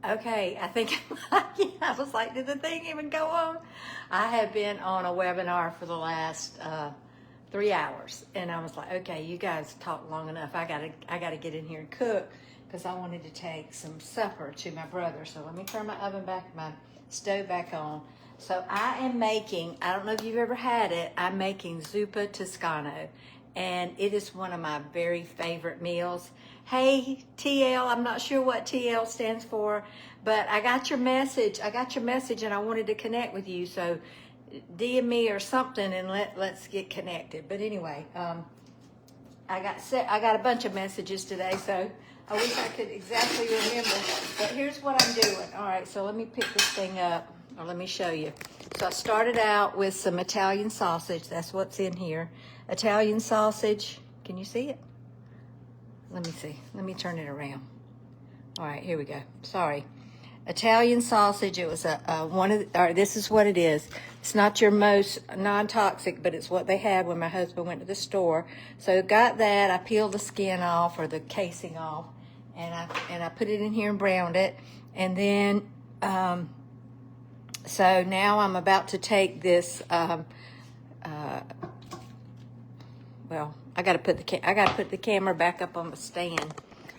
Okay, I think I was like, did the thing even go on? I have been on a webinar for the last 3 hours, and I was like, okay, you guys talked long enough. I gotta get in here and cook because I wanted to take some supper to my brother. So let me turn my oven back, my stove back on. So I am making, I don't know if you've ever had it, I'm making Zuppa Toscano, and it is one of my very favorite meals. Hey, TL, I'm not sure what TL stands for, but I got your message. And I wanted to connect with you. So DM me or something and let's get connected. But anyway, I got a bunch of messages today, so I wish I could exactly remember. But here's what I'm doing. All right, so let me pick this thing up, or let me show you. So I started out with some Italian sausage. That's what's in here. Italian sausage. Can you see it? Let me see. Let me turn it around. All right, here we go. Sorry. Italian sausage. It was this is what it is. It's not your most non-toxic, but it's what they had when my husband went to the store. So got that. I peeled the skin off, or the casing off, and I put it in here and browned it. And then so now I'm about to take this. Well, I got to put the camera back up on the stand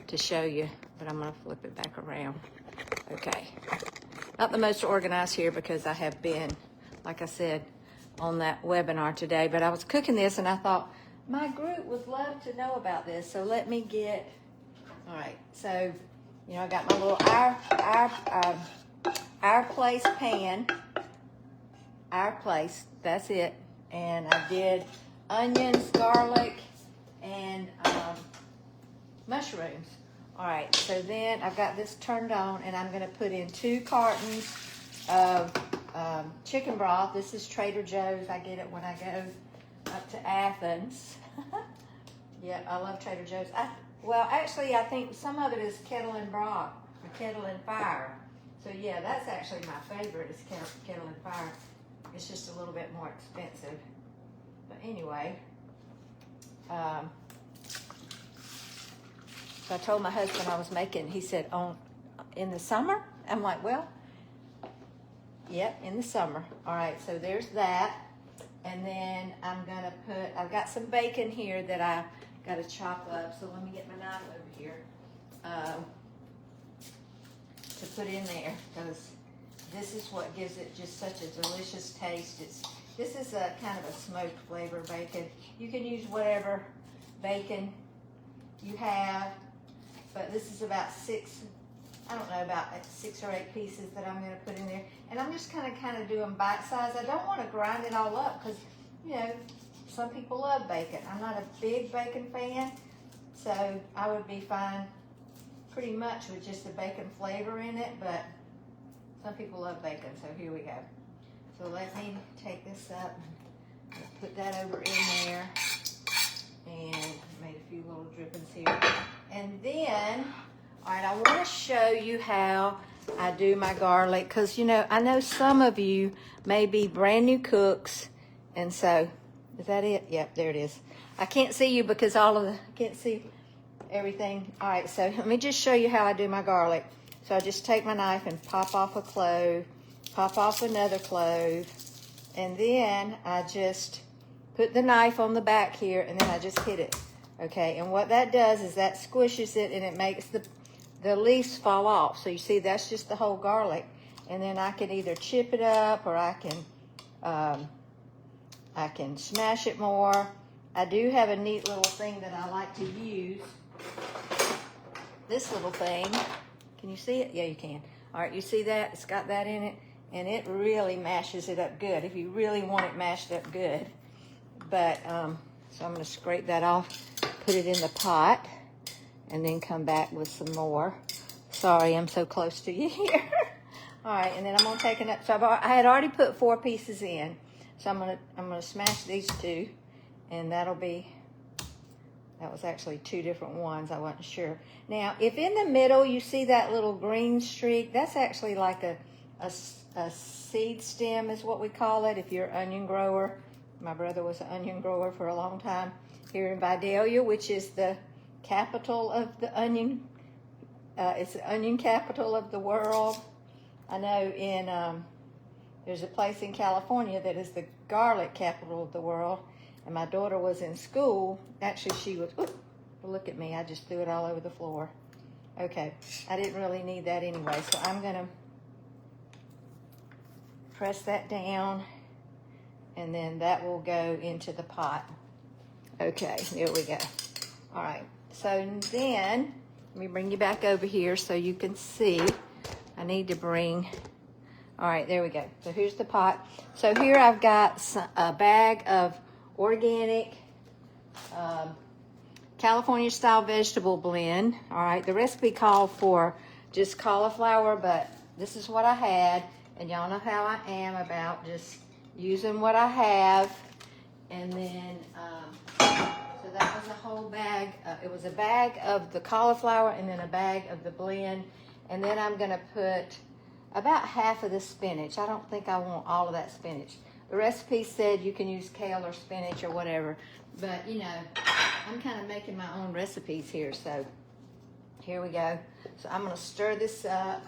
to show you, but I'm going to flip it back around. Okay. Not the most organized here because I have been, like I said, on that webinar today, but I was cooking this and I thought my group would love to know about this. So let me get, all right. So, you know, I got my little our place pan, our place, that's it. And I did onions, garlic, and mushrooms. All right, so then I've got this turned on, and I'm going to put in 2 cartons of chicken broth. This is Trader Joe's. I get it when I go up to Athens. Yeah, I love Trader Joe's. Well, actually, I think some of it is kettle and broth, or kettle and fire. So yeah, that's actually my favorite, is kettle and fire. It's just a little bit more expensive. But anyway, so I told my husband I was making, he said, in the summer? I'm like, well, yep, in the summer. All right, so there's that. And then I'm going to I've got some bacon here that I got to chop up. So let me get my knife over here to put in there, because this is what gives it just such a delicious taste. This is a kind of a smoked flavor bacon. You can use whatever bacon you have, but this is about 6 or 8 pieces that I'm going to put in there. And I'm just kind of doing bite size. I don't want to grind it all up because, you know, some people love bacon. I'm not a big bacon fan, so I would be fine pretty much with just the bacon flavor in it, but some people love bacon, so here we go. So let me take this up and put that over in there, and made a few little drippings here. And then, all right, I want to show you how I do my garlic, because, you know, I know some of you may be brand new cooks, and so, is that it? Yep, there it is. I can't see you because I can't see everything. All right, so let me just show you how I do my garlic. So I just take my knife and pop off a clove, pop off another clove, and then I just put the knife on the back here, and then I just hit it, okay? And what that does is that squishes it, and it makes the leaves fall off. So you see, that's just the whole garlic. And then I can either chip it up, or I can smash it more. I do have a neat little thing that I like to use. This little thing. Can you see it? Yeah, you can. All right, you see that? It's got that in it, and it really mashes it up good if you really want it mashed up good. But, so I'm going to scrape that off, put it in the pot, and then come back with some more. Sorry, I'm so close to you here. All right, and then I'm going to take it up. So I had already put 4 pieces in, so I'm going to smash these 2, and that was actually 2 different ones. I wasn't sure. Now, if in the middle you see that little green streak, that's actually like a seed stem is what we call it if you're an onion grower. My brother was an onion grower for a long time here in Vidalia, which is the capital of the onion It's the onion capital of the world. I know there's a place in California that is the garlic capital of the world. And my daughter was in school. Actually, she was, look at me, I just threw it all over the floor. Okay, I didn't really need that anyway, so I'm gonna press that down, and then that will go into the pot. Okay, there we go. All right, so then, let me bring you back over here so you can see. I need to bring, all right, there we go. So here's the pot. So here I've got a bag of organic California style vegetable blend. All right, the recipe called for just cauliflower, but this is what I had, and y'all know how I am about just using what I have. And then so that was a whole bag. It was a bag of the cauliflower and then a bag of the blend. And then I'm gonna put about half of the spinach. I don't think I want all of that spinach. The recipe said you can use kale or spinach or whatever, but you know, I'm kind of making my own recipes here, so here we go. So I'm gonna stir this up,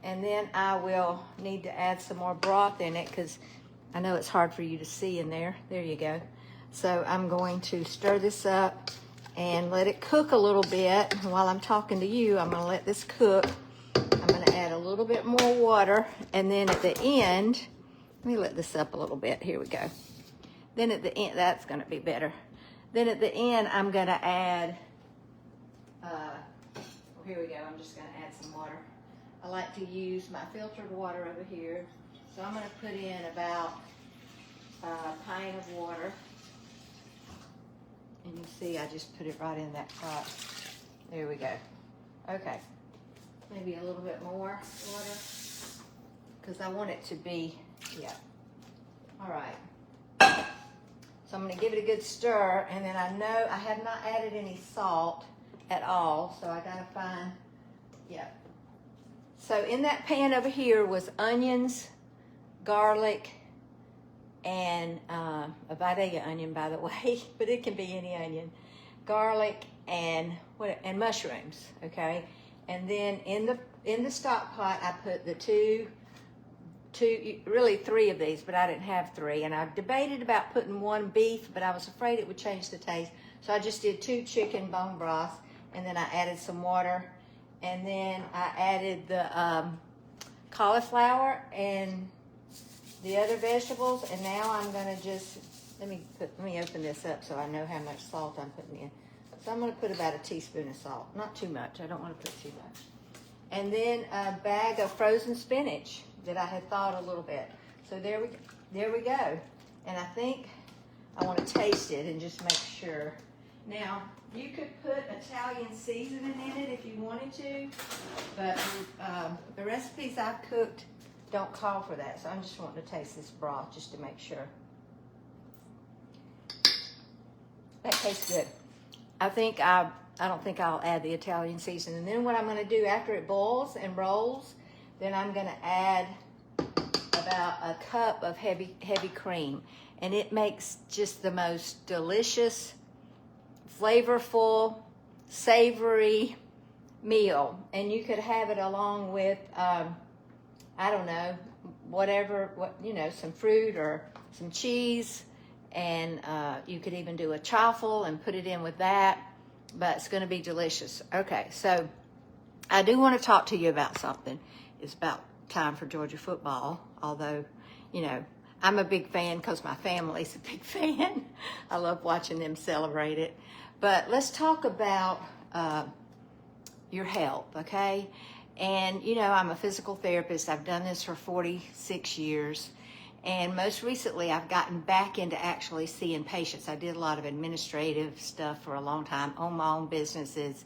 and then I will need to add some more broth in it because I know it's hard for you to see in there. There you go. So I'm going to stir this up and let it cook a little bit. And while I'm talking to you, I'm gonna let this cook. I'm gonna add a little bit more water, and then at the end, let me let this up a little bit. Here we go. Then at the end, that's gonna be better. Then at the end, I'm gonna add, here we go. I'm just gonna add some water. I like to use my filtered water over here. So I'm gonna put in about a pint of water. And you see, I just put it right in that pot. There we go. Okay. Maybe a little bit more water, because I want it to be, yeah. All right. So I'm gonna give it a good stir, and then I know I have not added any salt at all, so I gotta find, yeah. So in that pan over here was onions, garlic, and a Vidalia onion, by the way, but it can be any onion, garlic, and mushrooms, okay? And then in the stock pot, I put the really three of these, but I didn't have three. And I've debated about putting one beef, but I was afraid it would change the taste. So I just did 2 chicken bone broths, and then I added some water. And then I added the cauliflower and the other vegetables. And now I'm gonna just, let me open this up so I know how much salt I'm putting in. So I'm gonna put about a teaspoon of salt, not too much. I don't wanna put too much. And then a bag of frozen spinach that I had thawed a little bit. So there we go. And I think I wanna taste it and just make sure. Now, you could put Italian seasoning in it if you wanted to, but the recipes I've cooked don't call for that. So I'm just wanting to taste this broth just to make sure. That tastes good. I don't think I'll add the Italian seasoning. And then what I'm gonna do after it boils and rolls, then I'm gonna add about a cup of heavy cream. And it makes just the most delicious, flavorful, savory meal. And you could have it along with, I don't know, some fruit or some cheese. And you could even do a chaffle and put it in with that, but it's gonna be delicious. Okay, so I do wanna talk to you about something. It's about time for Georgia football, although, I'm a big fan because my family's a big fan. I love watching them celebrate it. But let's talk about your health, okay? And, I'm a physical therapist. I've done this for 46 years. And most recently, I've gotten back into actually seeing patients. I did a lot of administrative stuff for a long time, own my own businesses.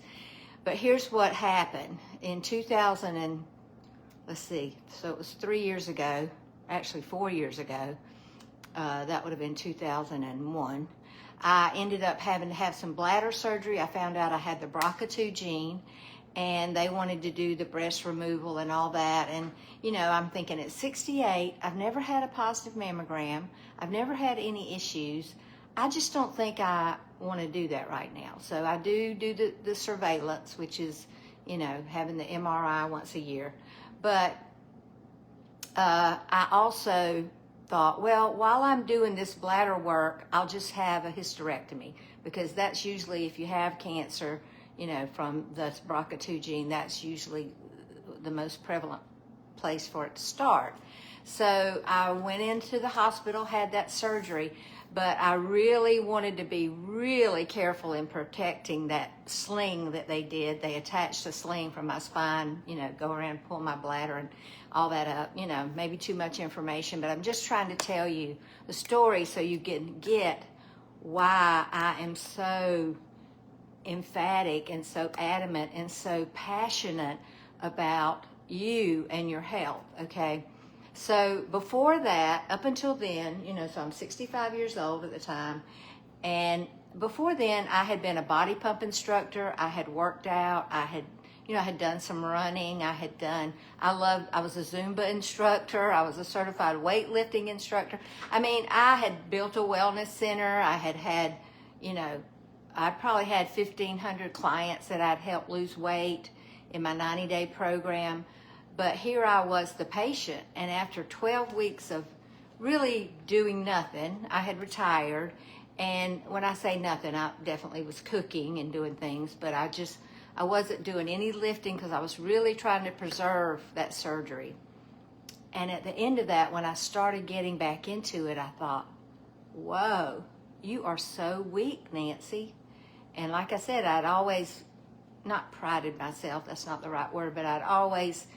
But here's what happened. In 2000 and, so it was 3 years ago, actually 4 years ago. That would have been 2001. I ended up having to have some bladder surgery. I found out I had the BRCA2 gene, and they wanted to do the breast removal and all that. And, I'm thinking at 68, I've never had a positive mammogram. I've never had any issues. I just don't think I want to do that right now. So I do the surveillance, which is, you know, having the MRI once a year. But I also thought, well, while I'm doing this bladder work, I'll just have a hysterectomy, because that's usually, if you have cancer, you know, from the BRCA2 gene, that's usually the most prevalent place for it to start. So I went into the hospital, had that surgery, but I really wanted to be really careful in protecting that sling that they did. They attached a sling from my spine, you know, go around, pull my bladder and all that up, you know, maybe too much information, but I'm just trying to tell you the story so you can get why I am so emphatic and so adamant and so passionate about you and your health, okay? So before that, up until then, you know, so I'm 65 years old at the time, and before then I had been a body pump instructor. I had worked out, I had done some running, I was a Zumba instructor, I was a certified weightlifting instructor. I mean, I had built a wellness center. I probably had 1,500 clients that I'd helped lose weight in my 90-day program. But here I was, the patient, and after 12 weeks of really doing nothing, I had retired. And when I say nothing, I definitely was cooking and doing things, but I wasn't doing any lifting because I was really trying to preserve that surgery. And at the end of that, when I started getting back into it, I thought, whoa, you are so weak, Nancy. And like I said, I'd always, not prided myself, that's not the right word, but I'd always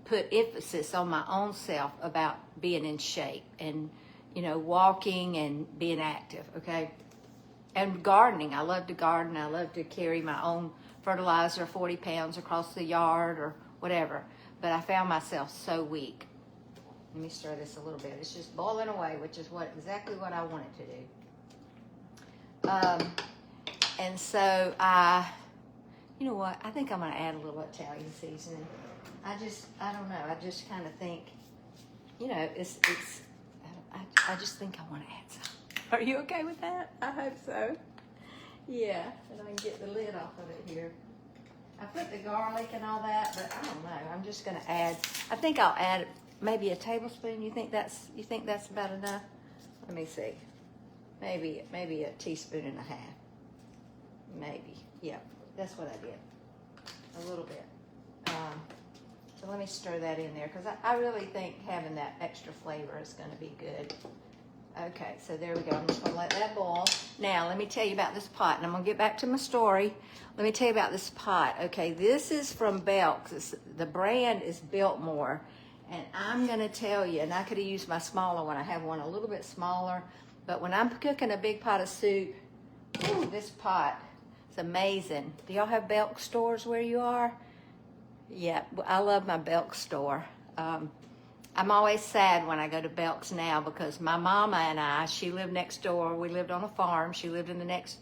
put emphasis on my own self about being in shape and, you know, walking and being active, okay? And gardening. I love to garden. I love to carry my own fertilizer, 40 pounds across the yard or whatever. But I found myself so weak. Let me stir this a little bit. It's just boiling away, which is exactly what I wanted to do. And so you know what? I think I'm going to add a little Italian seasoning. I don't know. I just kind of think, you know, I just think I want to add some. Are you okay with that? I hope so. Yeah, and I can get the lid off of it here. I put the garlic and all that, but I don't know. I'm just going to add, I think I'll add maybe a tablespoon. You think that's about enough? Let me see. Maybe a teaspoon and a half. Maybe. Yeah, that's what I did. A little bit. So let me stir that in there, because I really think having that extra flavor is going to be good. Okay, so there we go. I'm just going to let that boil. Now, let me tell you about this pot, and I'm going to get back to my story. Let me tell you about this pot. Okay, this is from Belk's. The brand is Biltmore, and I'm going to tell you, and I could have used my smaller one. I have one a little bit smaller, but when I'm cooking a big pot of soup, ooh, this pot is amazing. Do y'all have Belk stores where you are? Yeah, I love my Belk store. I'm always sad when I go to Belk's now, because my mama and she lived next door. We lived on a farm. She lived in the next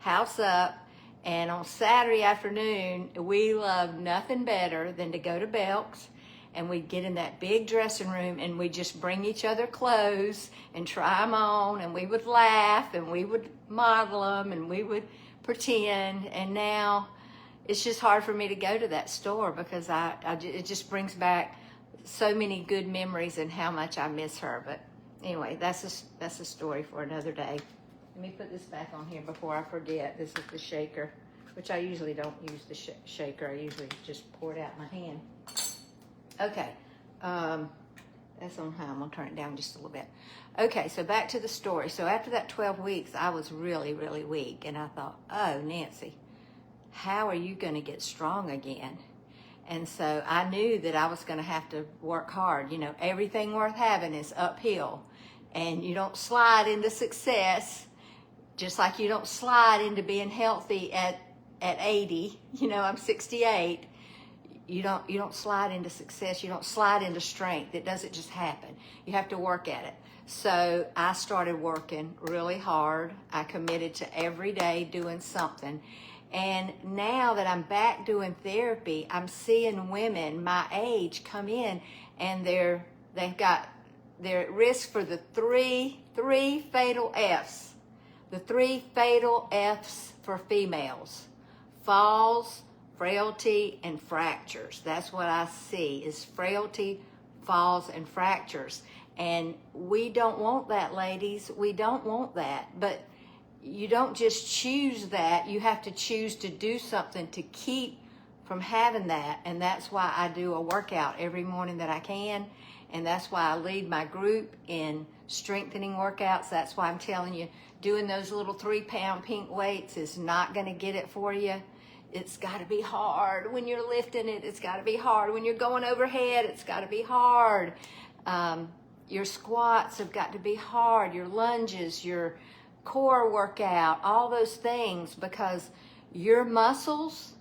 house up. And on Saturday afternoon, we loved nothing better than to go to Belk's, and we'd get in that big dressing room and we'd just bring each other clothes and try them on, and we would laugh and we would model them and we would pretend. And now it's just hard for me to go to that store, because it just brings back so many good memories and how much I miss her. But anyway, that's a story for another day. Let me put this back on here before I forget. This is the shaker, which I usually don't use the shaker. I usually just pour it out in my hand. Okay, that's on high. I'm gonna turn it down just a little bit. Okay, so back to the story. So after that 12 weeks, I was really, really weak, and I thought, oh, Nancy, how are you going to get strong again? And so I knew that I was going to have to work hard. You know, everything worth having is uphill, and you don't slide into success, just like you don't slide into being healthy at 80. You know, I'm 68. You don't slide into success. You don't slide into strength. It doesn't just happen. You have to work at it. So I started working really hard. I committed to every day doing something. And now that I'm back doing therapy, I'm seeing women my age come in, and they're at risk for the three fatal F's. The 3 fatal F's for females: falls, frailty and fractures. That's what I see, is frailty, falls, and fractures. And we don't want that, ladies. We don't want that. But you don't just choose that. You have to choose to do something to keep from having that. And that's why I do a workout every morning that I can. And that's why I lead my group in strengthening workouts. That's why I'm telling you, doing those little 3-pound pink weights is not going to get it for you. It's got to be hard when you're lifting it. It's got to be hard when you're going overhead. It's got to be hard. Your squats have got to be hard. Your lunges, your core workout, all those things, because your muscles,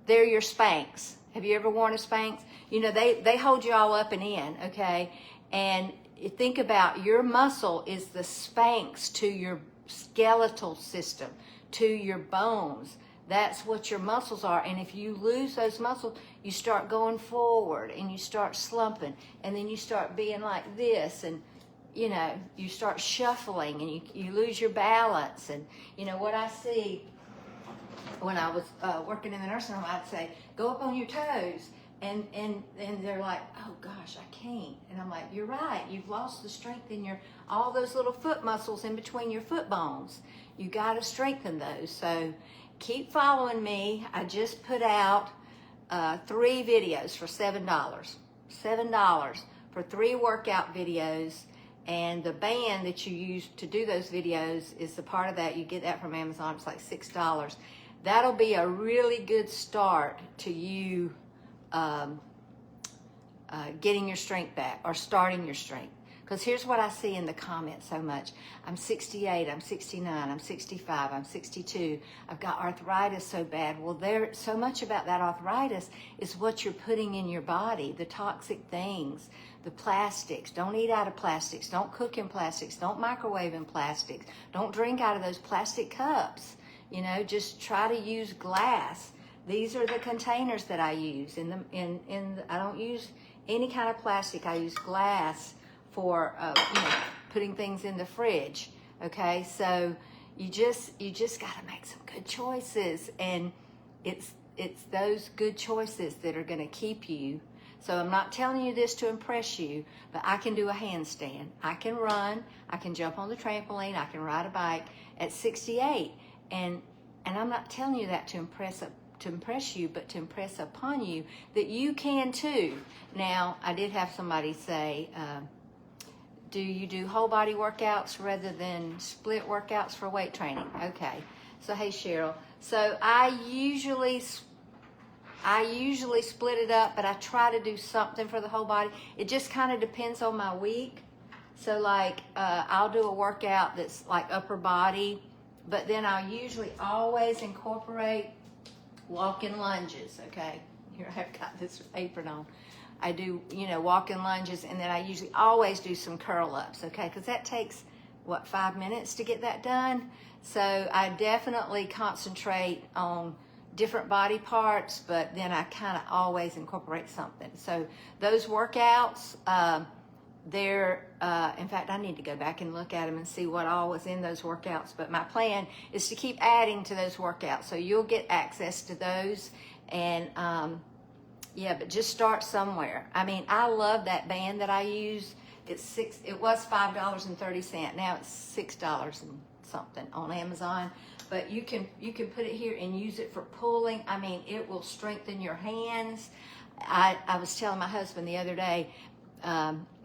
they're your Spanx. Have you ever worn a Spanx? You know, they hold you all up and in, okay? And think about, your muscle is the Spanx to your skeletal system, to your bones. That's what your muscles are. And if you lose those muscles, you start going forward and you start slumping, and then you start being like this, and you know, you start shuffling, and you lose your balance. And you know what I see when I was working in the nursing home, I'd say, go up on your toes. And they're like, oh gosh, I can't. And I'm like, you're right. You've lost the strength in all those little foot muscles in between your foot bones. You got to strengthen those. So keep following me. I just put out 3 videos for $7. $7 for 3 workout videos. And the band that you use to do those videos is a part of that. You get that from Amazon. It's like $6. That'll be a really good start to you getting your strength back, or starting your strength. Because here's what I see in the comments so much. I'm 68, I'm 69, I'm 65, I'm 62. I've got arthritis so bad. Well, so much about that arthritis is what you're putting in your body, the toxic things, the plastics. Don't eat out of plastics. Don't cook in plastics. Don't microwave in plastics. Don't drink out of those plastic cups. You know, just try to use glass. These are the containers that I use. I don't use any kind of plastic. I use glass for you know, putting things in the fridge. Okay, so you just got to make some good choices, and it's those good choices that are going to keep you. So I'm not telling you this to impress you, but I can do a handstand. I can run. I can jump on the trampoline. I can ride a bike at 68, and I'm not telling you that to impress you, but to impress upon you that you can too. Now, I did have somebody say, do you do whole body workouts rather than split workouts for weight training? Okay. So, hey, Cheryl. So I usually split it up, but I try to do something for the whole body. It just kind of depends on my week. So like, I'll do a workout that's like upper body, but then I'll usually always incorporate walking lunges. Okay. Here I've got this apron on. I do, you know, walking lunges, and then I usually always do some curl ups, okay? Because that takes, 5 minutes to get that done? So I definitely concentrate on different body parts, but then I kind of always incorporate something. So those workouts, in fact, I need to go back and look at them and see what all was in those workouts. But my plan is to keep adding to those workouts. So you'll get access to those, and, yeah, but just start somewhere. I mean, I love that band that I use. It was $5.30. Now it's $6 and something on Amazon. But you can put it here and use it for pulling. I mean, it will strengthen your hands. I was telling my husband the other day,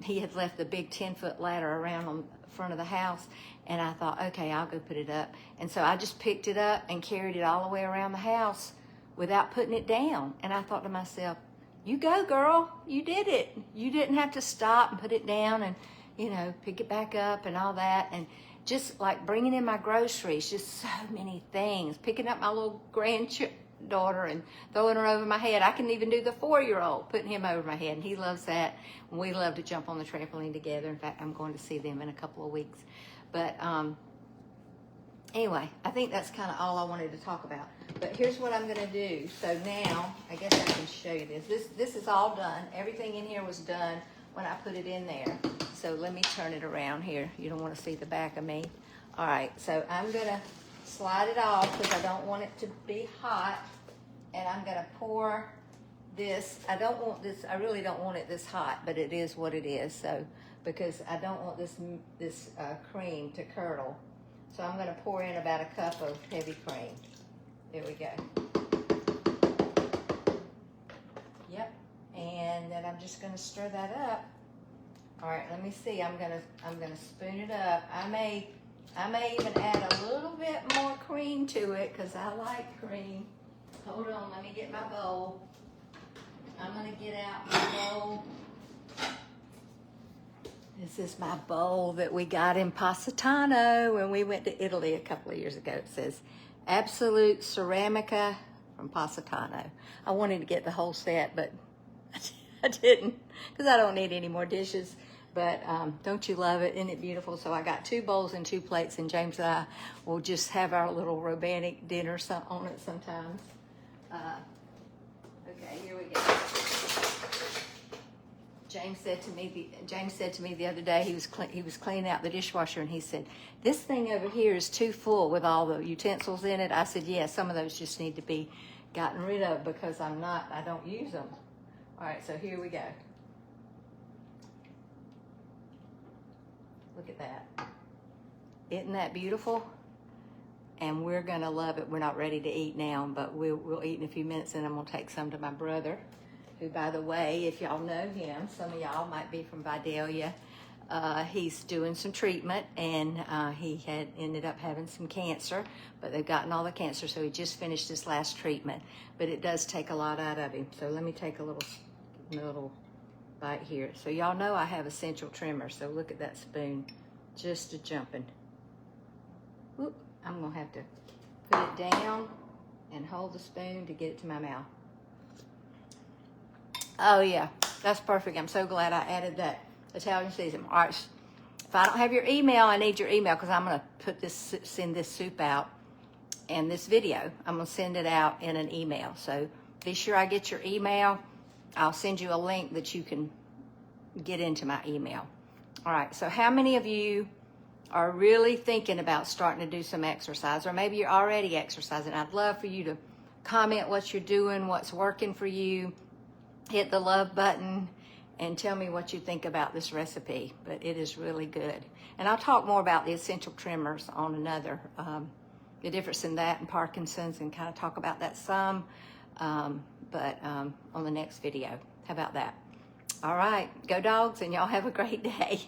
he had left the big 10-foot ladder around on the front of the house, and I thought, okay, I'll go put it up. And so I just picked it up and carried it all the way around the house without putting it down. And I thought to myself, you go, girl, you did it. You didn't have to stop and put it down and, you know, pick it back up and all that. And just like bringing in my groceries, just so many things. Picking up my little granddaughter and throwing her over my head. I can even do the 4-year-old, putting him over my head. And he loves that. We love to jump on the trampoline together. In fact, I'm going to see them in a couple of weeks. But anyway, I think that's kind of all I wanted to talk about. But here's what I'm going to do. So now, I guess I can show you this. This is all done. Everything in here was done when I put it in there. So let me turn it around here. You don't want to see the back of me. All right, so I'm going to slide it off because I don't want it to be hot. and I'm gonna pour this. I don't want this, I really don't want it this hot, but it is what it is. So, because I don't want this cream to curdle. So I'm gonna pour in about a cup of heavy cream. There we go. Yep, and then I'm just gonna stir that up. All right, let me see, I'm gonna spoon it up. I may even add a little bit more cream to it because I like cream. Hold on, let me get my bowl. I'm gonna get out my bowl. This is my bowl that we got in Positano when we went to Italy a couple of years ago. It says Absolute Ceramica from Positano. I wanted to get the whole set, but I didn't because I don't need any more dishes. But don't you love it? Isn't it beautiful? So I got 2 bowls and 2 plates, and James and I will just have our little romantic dinner on it sometimes. Okay, here we go. James said to me the other day, he was cleaning out the dishwasher, and he said, "This thing over here is too full with all the utensils in it." I said, "Yeah, some of those just need to be gotten rid of because I don't use them." All right, so here we go. Look at that. Isn't that beautiful? And we're gonna love it. We're not ready to eat now, but we'll eat in a few minutes, and I'm gonna take some to my brother, who, by the way, if y'all know him, some of y'all might be from Vidalia, he's doing some treatment, and he had ended up having some cancer, but they've gotten all the cancer, so he just finished his last treatment. But it does take a lot out of him. So let me take a little bite here. So y'all know I have essential tremor, so look at that spoon, just a jumping. Whoop, I'm gonna have to put it down and hold the spoon to get it to my mouth. Oh yeah, that's perfect. I'm so glad I added that Italian seasoning. All right, if I don't have your email, I need your email because I'm gonna send this soup out and this video. I'm gonna send it out in an email. So be sure I get your email. I'll send you a link that you can get into my email. All right, so how many of you are really thinking about starting to do some exercise, or maybe you're already exercising? I'd love for you to comment what you're doing, what's working for you. Hit the love button and tell me what you think about this recipe, but it is really good. And I'll talk more about the essential tremors on another, the difference in that and Parkinson's, and kind of talk about that some, but on the next video. How about that? All right, go dogs, and y'all have a great day.